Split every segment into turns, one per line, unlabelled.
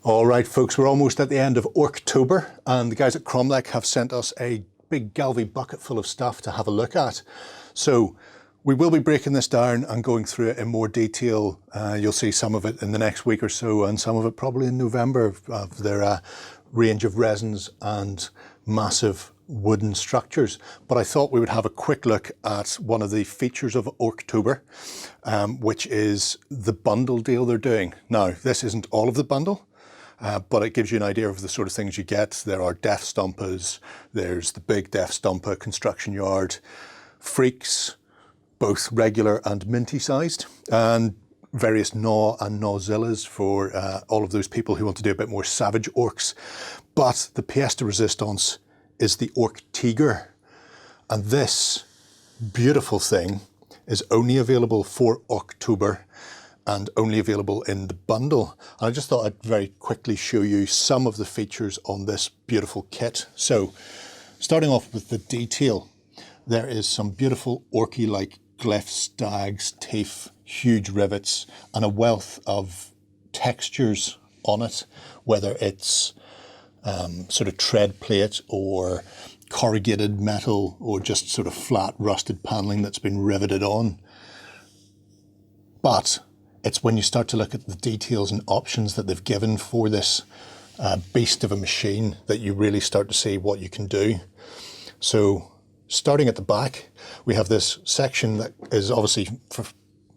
All right, folks, we're almost at the end of Orktober, and the guys at Kromlech have sent us a big Galvy bucket full of stuff to have a look at. So we will be breaking this down and going through it in more detail. You'll see some of it in the next week or so, and some of it probably in November, of their range of resins and massive wooden structures. But I thought we would have a quick look at one of the features of Orktober, which is the bundle deal they're doing. Now, this isn't all of the bundle, but it gives you an idea of the sort of things you get. There are def stompas, there's the big def stompa construction yard, freaks, both regular and minty sized, and various gnaw and gnawzillas for all of those people who want to do a bit more savage orcs. But the pièce de résistance is the Orc Tiger, and this beautiful thing is only available for Orktober and only available in the bundle. And I just thought I'd very quickly show you some of the features on this beautiful kit. So, starting off with the detail, there is some beautiful orky-like glyphs, stags, teeth, huge rivets, and a wealth of textures on it, whether it's sort of tread plate or corrugated metal or just sort of flat rusted paneling that's been riveted on. But it's when you start to look at the details and options that they've given for this beast of a machine that you really start to see what you can do. So starting at the back, we have this section that is obviously for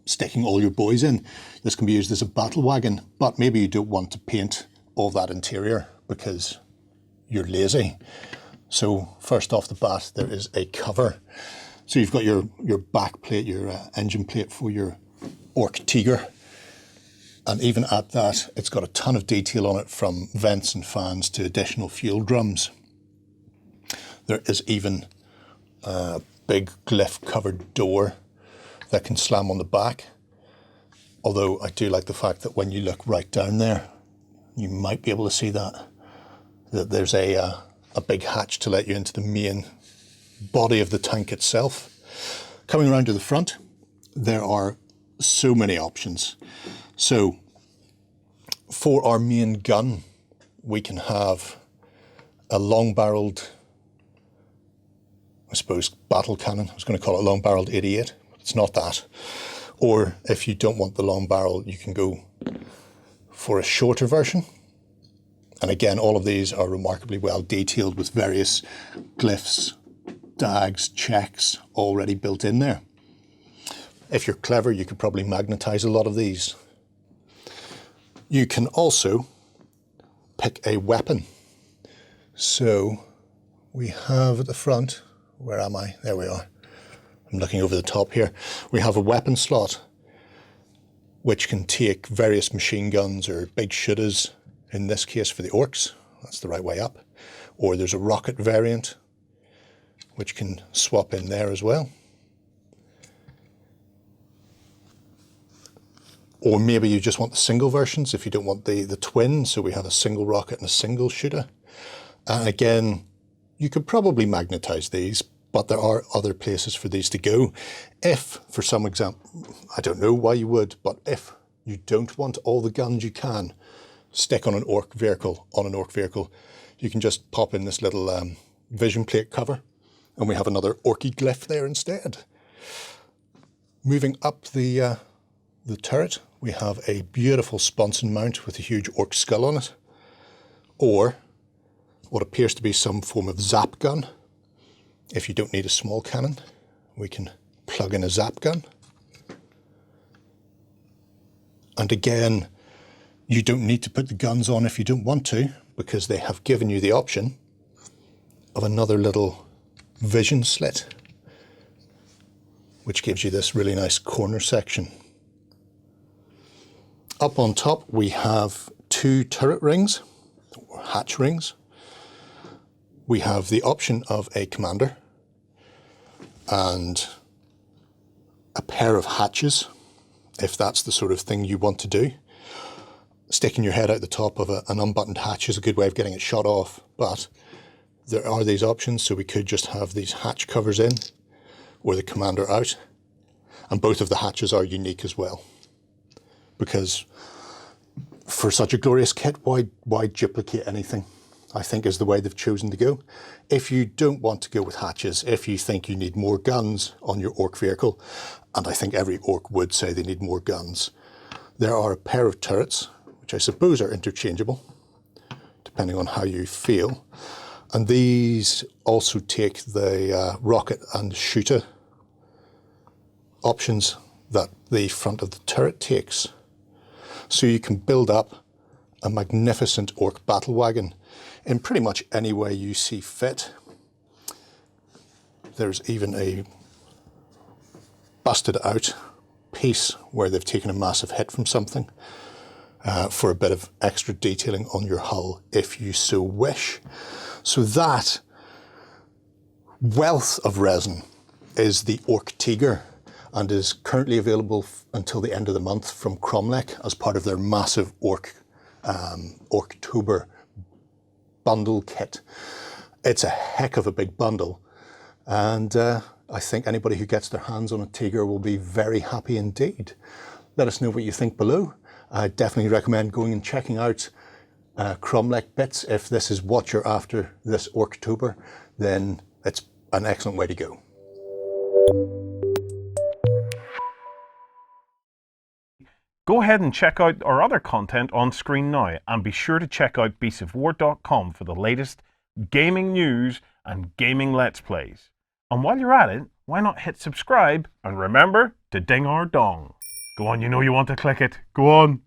sticking all your boys in. This can be used as a battle wagon, but maybe you don't want to paint all that interior because you're lazy. So first off the bat, there is a cover. So you've got your back plate, your engine plate for your Orc Tiger. And even at that, it's got a ton of detail on it, from vents and fans to additional fuel drums. There is even a big glyph covered door that can slam on the back. Although I do like the fact that when you look right down there, you might be able to see that there's a big hatch to let you into the main body of the tank itself. Coming around to the front, there are so many options. So for our main gun, we can have a long-barreled, I suppose, battle cannon. I was going to call it long-barreled 88, but it's not that. Or if you don't want the long barrel, you can go for a shorter version. And again, all of these are remarkably well detailed with various glyphs, dags, checks already built in there. If you're clever, you could probably magnetize a lot of these. You can also pick a weapon. So we have at the front, where am I? There we are. I'm looking over the top here. We have a weapon slot, which can take various machine guns or big shooters, in this case for the orcs. That's the right way up. Or there's a rocket variant, which can swap in there as well. Or maybe you just want the single versions if you don't want the twin. So we have a single rocket and a single shooter. And again, you could probably magnetize these, but there are other places for these to go. If, for some example, I don't know why you would, but if you don't want all the guns you can stick on an orc vehicle, you can just pop in this little vision plate cover, and we have another orky glyph there instead. Moving up the turret, we have a beautiful sponson mount with a huge orc skull on it, or what appears to be some form of Zap Gun. If you don't need a small cannon, we can plug in a Zap Gun. And again, you don't need to put the guns on if you don't want to, because they have given you the option of another little vision slit, which gives you this really nice corner section. Up on top, we have two turret rings, or hatch rings. We have the option of a commander and a pair of hatches, if that's the sort of thing you want to do. Sticking your head out the top of an unbuttoned hatch is a good way of getting it shot off, but there are these options, so we could just have these hatch covers in, or the commander out, and both of the hatches are unique as well. because for such a glorious kit, why duplicate anything? I think is the way they've chosen to go. If you don't want to go with hatches, if you think you need more guns on your Orc vehicle, and I think every Orc would say they need more guns, there are a pair of turrets, which I suppose are interchangeable, depending on how you feel. And these also take the rocket and shooter options that the front of the turret takes. So you can build up a magnificent Orc battle wagon in pretty much any way you see fit. There's even a busted out piece where they've taken a massive hit from something for a bit of extra detailing on your hull if you so wish. So that wealth of resin is the Orc Tiger and is currently available until the end of the month from Kromlech as part of their massive Orktober bundle kit. It's a heck of a big bundle, and I think anybody who gets their hands on a Tiger will be very happy indeed. Let us know what you think below. I definitely recommend going and checking out Kromlech bits. If this is what you're after this Orktober, then it's an excellent way to go.
Go ahead and check out our other content on screen now, and be sure to check out beastsofwar.com for the latest gaming news and gaming let's plays. And while you're at it, why not hit subscribe and remember to ding our dong. Go on, you know you want to click it. Go on.